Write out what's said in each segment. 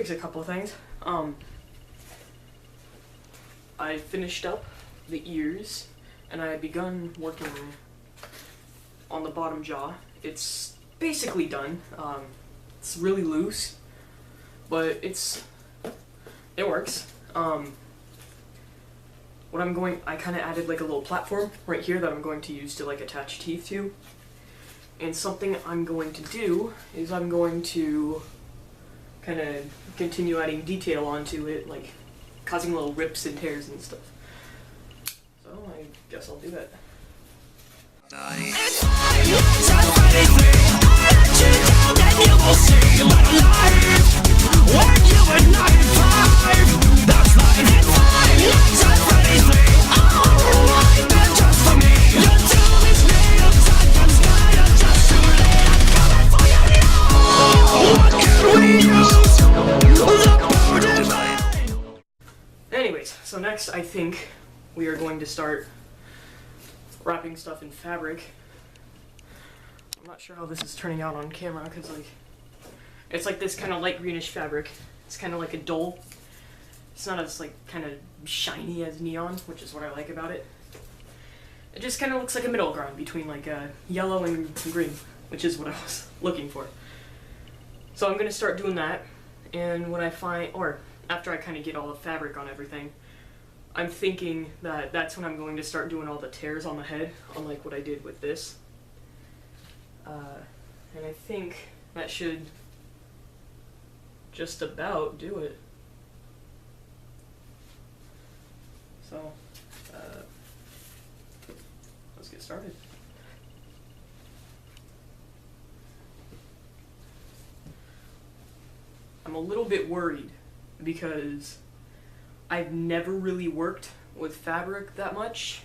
fix a couple of things. I finished up the ears, and I had begun working on the bottom jaw. It's basically done. It's really loose, but it works. I kind of added like a little platform right here that I'm going to use to like attach teeth to. And something I'm going to do is I'm going to kind of continue adding detail onto it, like causing little rips and tears and stuff. So I guess I'll do that. Anyways, so next I think we are going to start wrapping stuff in fabric. I'm not sure how this is turning out on camera because like it's like this kind of light greenish fabric. It's kind of like a dull. It's not as like kind of shiny as neon, which is what I like about it. It just kind of looks like a middle ground between like yellow and green, which is what I was looking for. So I'm gonna start doing that, and when I find, or after I kind of get all the fabric on everything, I'm thinking that that's when I'm going to start doing all the tears on the head, unlike what I did with this. And I think that should just about do it. So, let's get started. I'm a little bit worried because I've never really worked with fabric that much.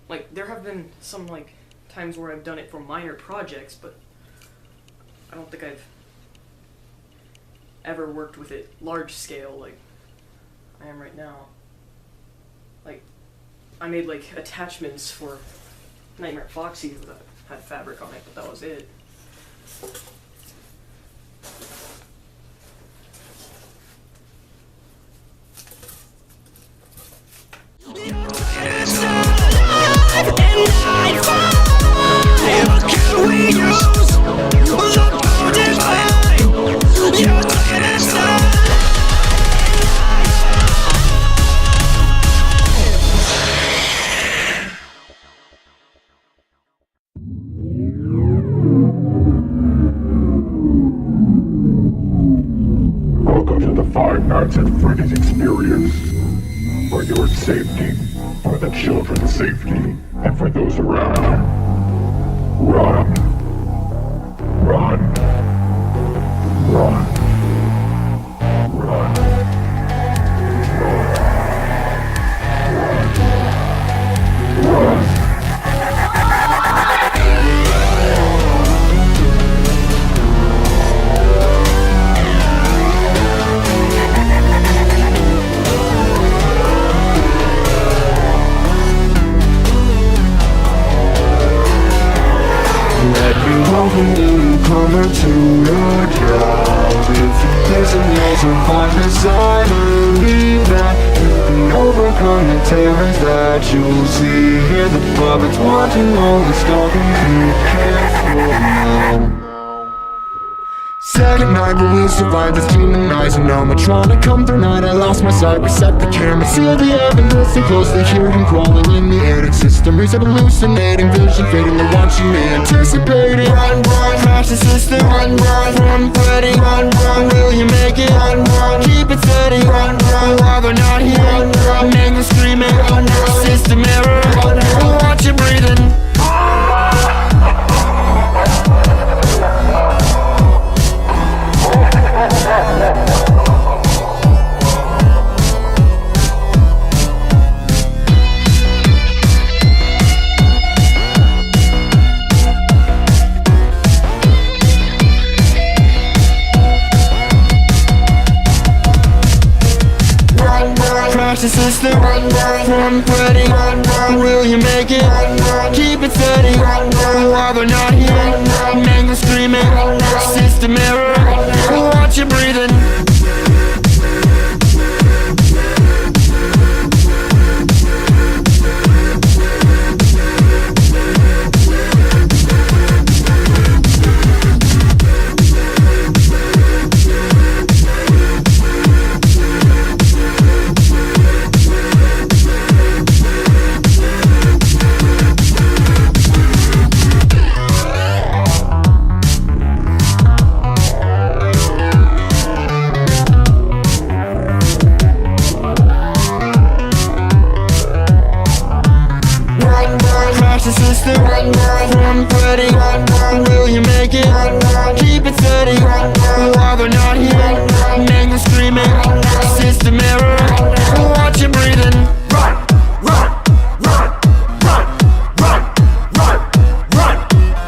Like, there have been some like times where I've done it for minor projects, but I don't think I've ever worked with it large scale like I am right now. Like, I made like attachments for Nightmare Foxy that had fabric on it, but that was it. Welcome to the Five Nights at Freddy's experience. For your safety, for the children's safety, and for those around you. Run. Run. Run. Run. Run. Run. Welcome the newcomer to your job. If there's a way to find the side, believe that you can overcome the terrors that you'll see. Hear the puppets watching all the stalking. Be careful now. Second night, but we'll survive this demonizing animatronic. Come through night, I lost my sight. Reset the camera, seal the evidence. Listen closely, hear him crawling in the attic system. Reset hallucinating vision, fading the watching me anticipating. Run, run, crash the system. Run, run, run, Freddy. Run, run, will you make it? Run, run, keep it steady. Run, run, while they're not here. Run, run, anger screaming. Run, run, system error. Run, run, watch you breathing. Crash the system, run, run, run, Freddy, run, run, will you make it? Run, run, keep it steady, run, run, while they're not here, run, run, anger screaming, run, run, system error, run, run, watch you breathing. watch the system from ready. Will you make it? Keep it steady. While they're not here, make them screaming. System error, watch you breathing. Run, run, run, run, run, run, run, run, run,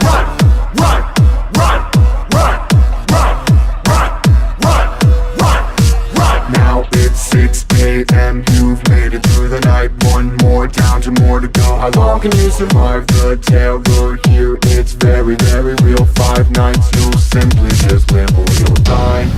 run, run, run, run, run, run, run. Now it's 6 a.m. You've made it through the night. One more down to more to go. How long can you survive the terror here? It's very, very real. 5 nights you'll simply just live or you'll die.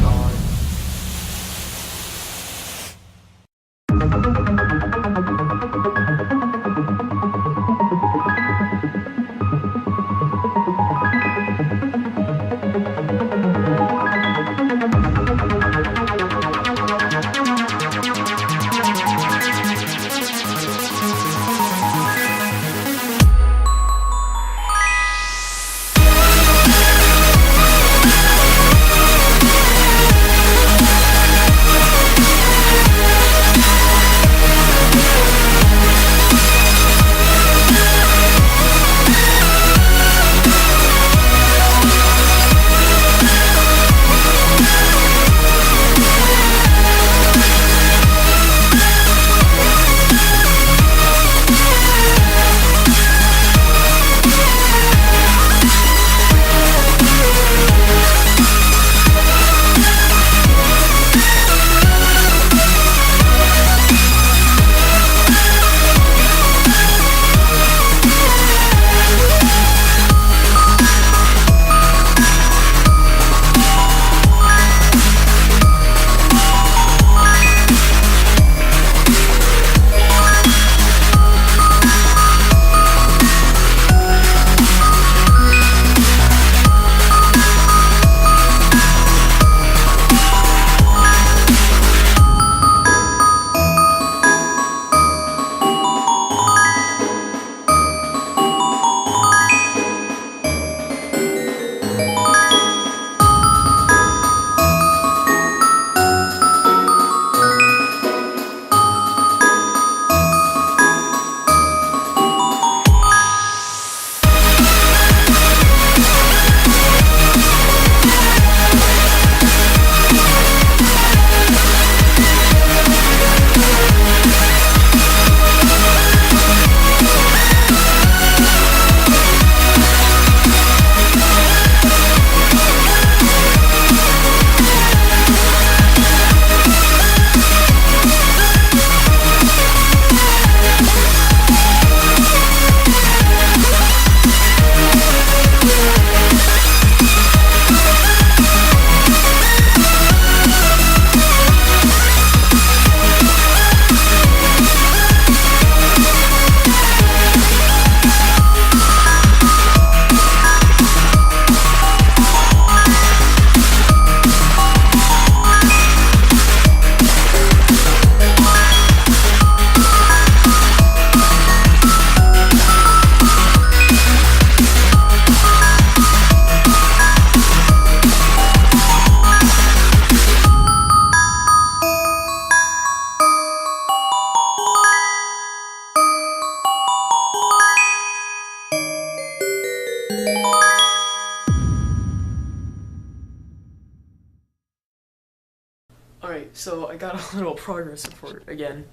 Alright, so I got a little progress report again.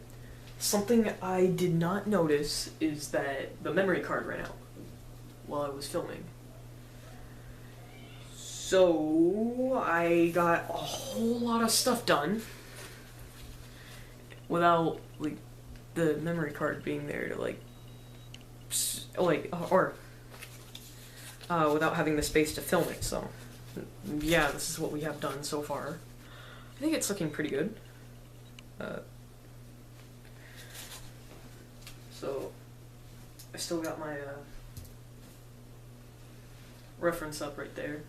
Something I did not notice is that the memory card ran out while I was filming. So I got a whole lot of stuff done without like the memory card being there to without having the space to film it. So yeah, this is what we have done so far. I think it's looking pretty good. So I still got my reference up right there,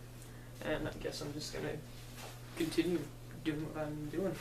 and I guess I'm just gonna continue doing what I'm doing.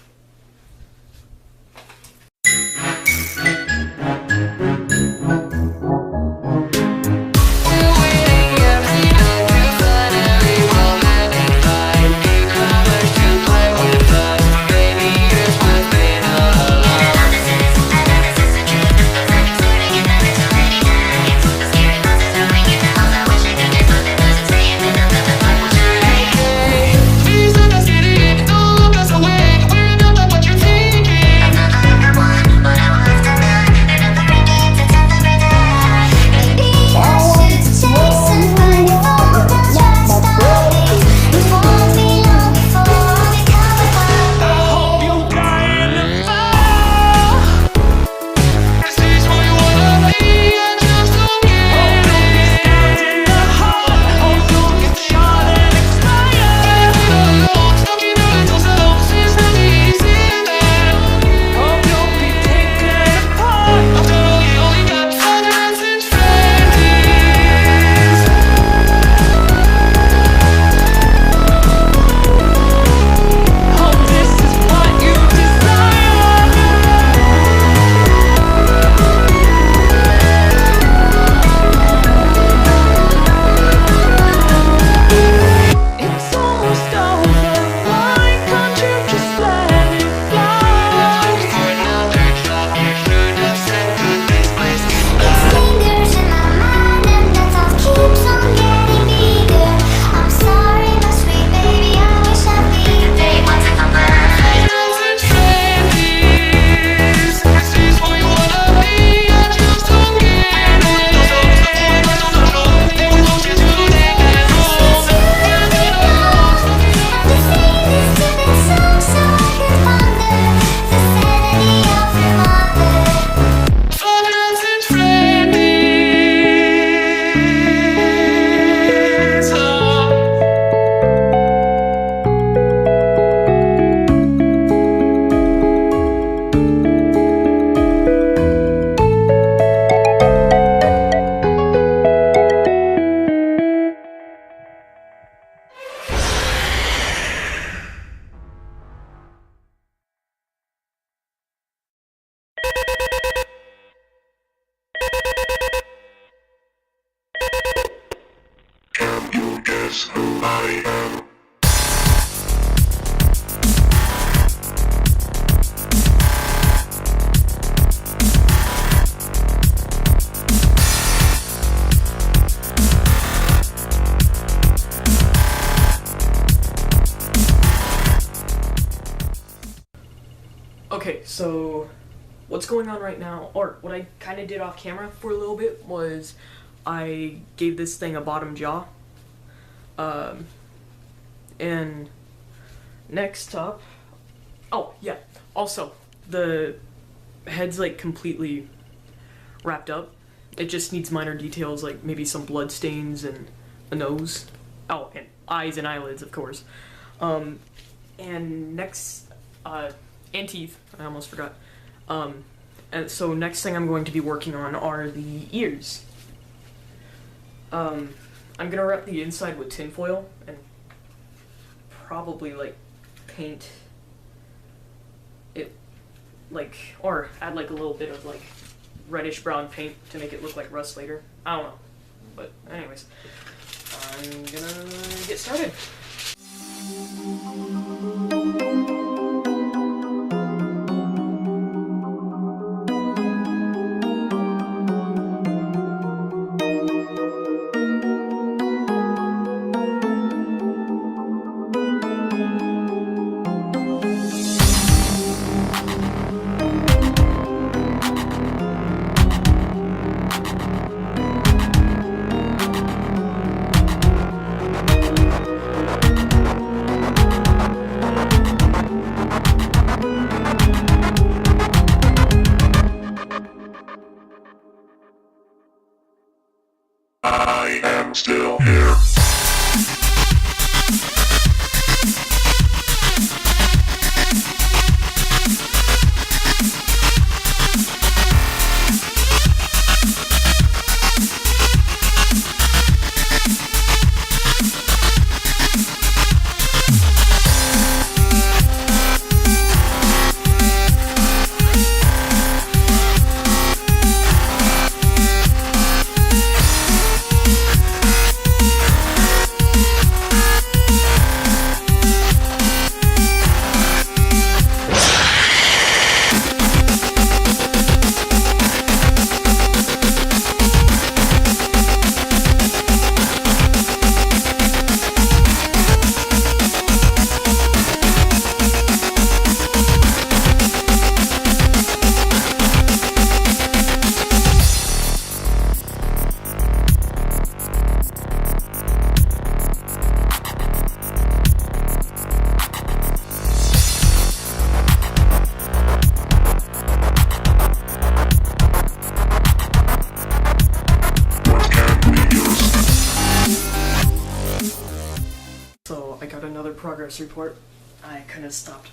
is who I am. Okay, so what's going on right now, or what I kind of did off camera for a little bit, was I gave this thing a bottom jaw. And next up, oh yeah, also the head's like completely wrapped up. It just needs minor details, like maybe some blood stains and a nose. Oh, and eyes and eyelids, of course. And next, and teeth, I almost forgot. And so next thing I'm going to be working on are the ears. I'm gonna wrap the inside with tinfoil and probably like paint it like, or add like a little bit of like reddish brown paint to make it look like rust later. I don't know. But anyways, I'm gonna get started. I am still here. So I got another progress report. I kind of stopped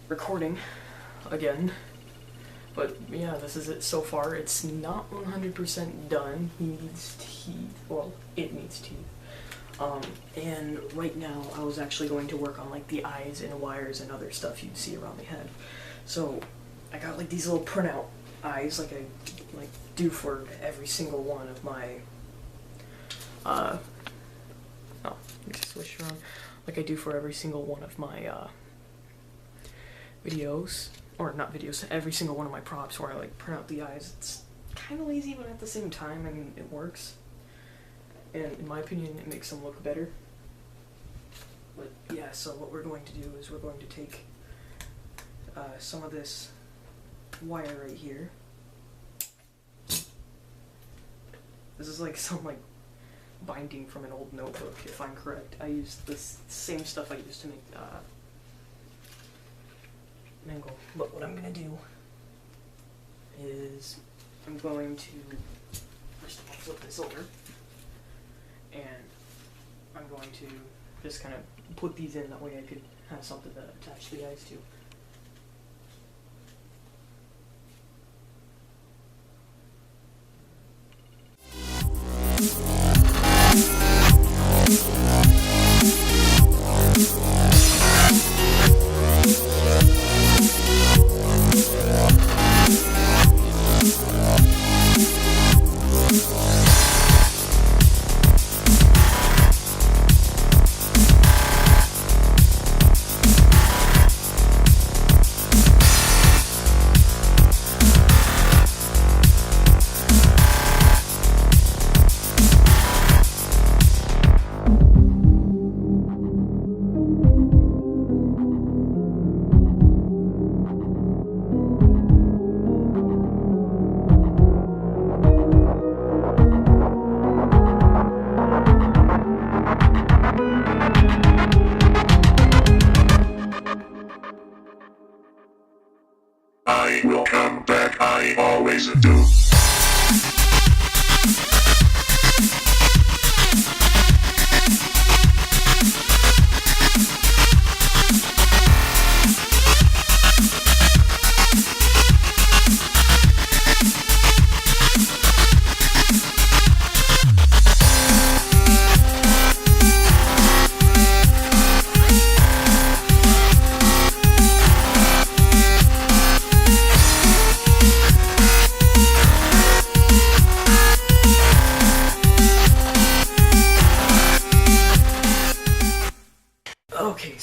recording again, but yeah, this is it so far. It's not 100% done. He needs teeth. Well, it needs teeth. And right now I was actually going to work on like the eyes and wires and other stuff you'd see around the head. So I got like these little printout eyes like I do for every single one of my switch around, like I do for every single one of my videos, or not videos, every single one of my props where I like print out the eyes. It's kind of lazy, but at the same time, I mean, it works. And in my opinion, it makes them look better. But yeah, so what we're going to do is we're going to take some of this wire right here. This is like some like binding from an old notebook, if I'm correct. I used this same stuff I used to make mango. But what I'm gonna do is I'm going to first of all flip this over, and I'm going to just kind of put these in, that way I could have something to attach the eyes to.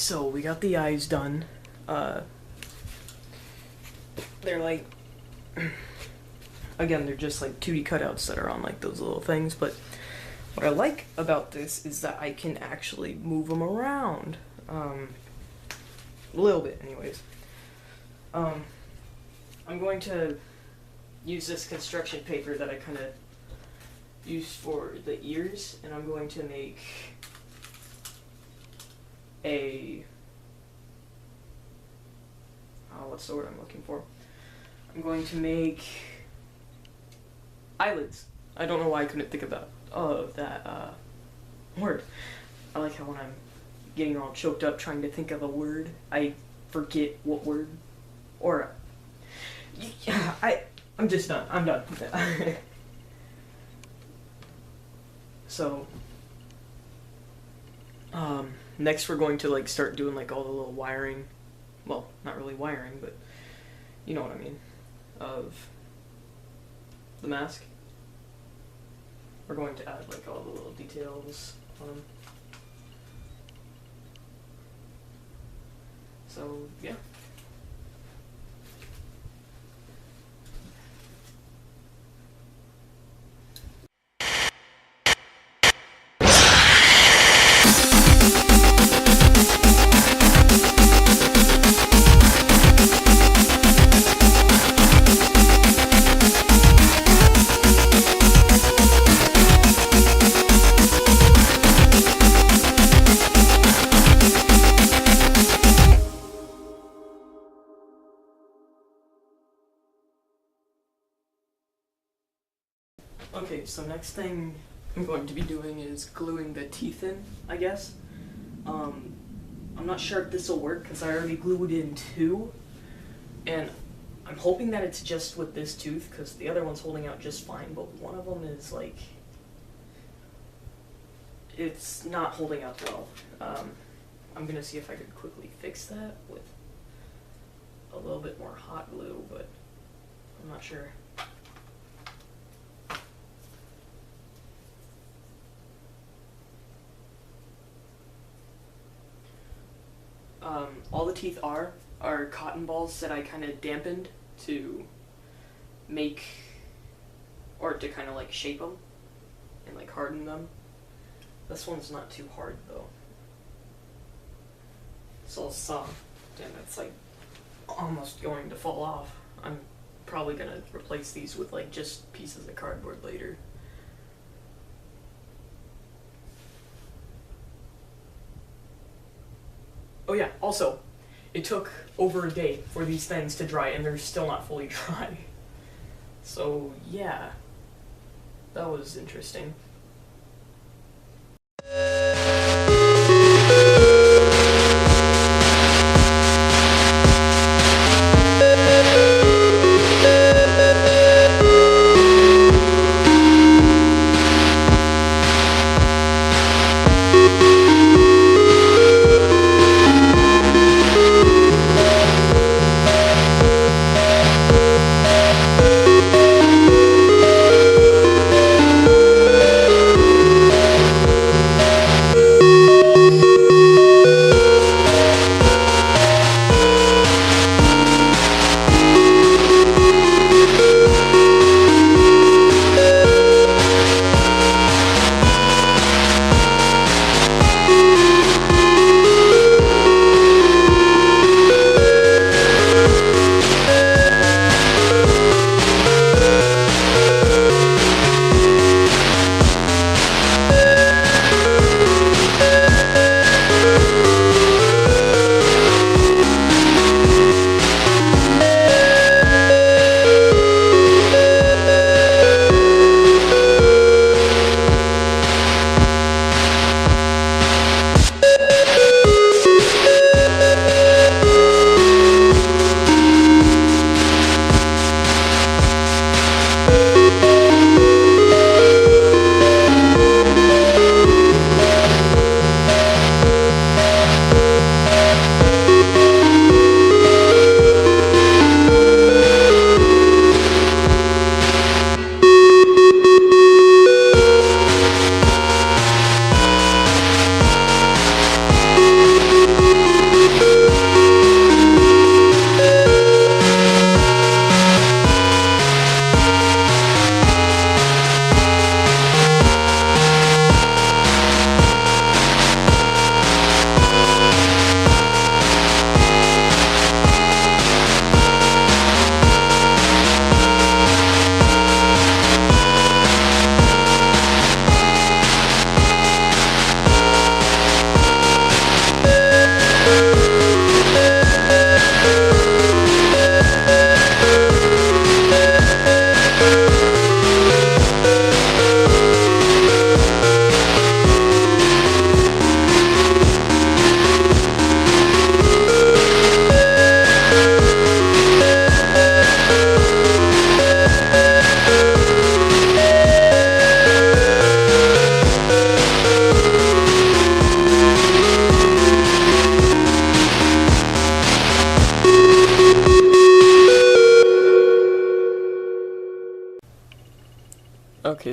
so we got the eyes done. They're like, again, they're just like 2D cutouts that are on like those little things, but what I like about this is that I can actually move them around. A little bit anyways. I'm going to use this construction paper that I kind of used for the ears, and I'm going to make a, what's the word I'm looking for? I'm going to make eyelids. I don't know why I couldn't think about that word. I like how when I'm getting all choked up trying to think of a word, I forget what word. Or yeah, I'm just done. I'm done with that. So next we're going to like start doing like all the little wiring. Well, not really wiring, but you know what I mean, of the mask. We're going to add like all the little details on them. So yeah. Okay, so next thing I'm going to be doing is gluing the teeth in, I guess. I'm not sure if this will work because I already glued in 2, and I'm hoping that it's just with this tooth because the other one's holding out just fine, but one of them is like, it's not holding out well. I'm gonna see if I could quickly fix that with a little bit more hot glue, but I'm not sure. All the teeth are cotton balls that I kind of dampened to make, or to kind of like shape them and like harden them. This one's not too hard though. It's all soft and it's like almost going to fall off. I'm probably gonna replace these with like just pieces of cardboard later. Oh yeah, also, it took over a day for these things to dry and they're still not fully dry. So yeah, that was interesting.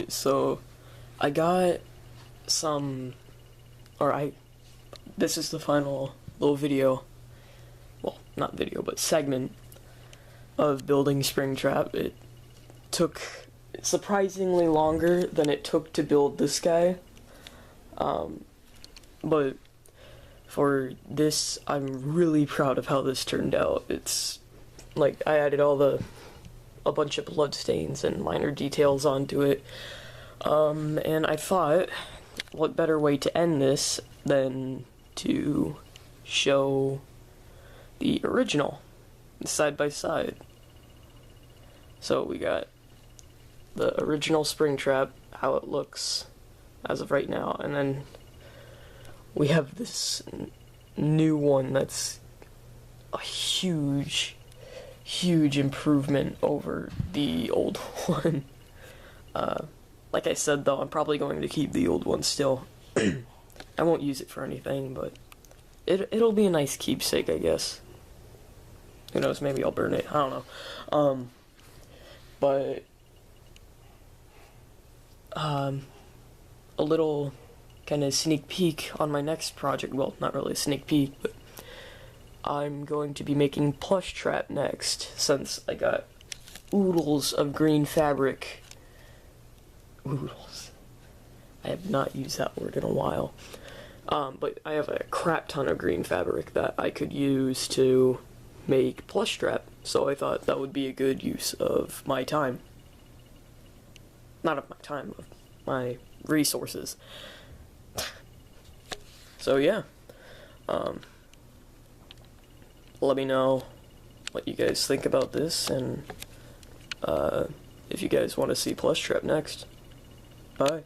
Alright, so I got some, this is the final little video, well, not video, but segment of building Springtrap. It took surprisingly longer than it took to build this guy, but for this, I'm really proud of how this turned out. It's, like, I added a bunch of blood stains and minor details onto it, and I thought, what better way to end this than to show the original side by side. So we got the original Springtrap, how it looks as of right now, and then we have this new one that's a huge improvement over the old one. Like I said though, I'm probably going to keep the old one still. I won't use it for anything, but it'll be a nice keepsake, I guess. Who knows, maybe I'll burn it, I don't know. But a little kind of sneak peek on my next project. Well, not really a sneak peek, but I'm going to be making plush trap next, since I got oodles of green fabric. Oodles. I have not used that word in a while. But I have a crap ton of green fabric that I could use to make plush trap, so I thought that would be a good use of my time. Not of my time, of my resources. So yeah, let me know what you guys think about this, and if you guys want to see plush trap next. Bye.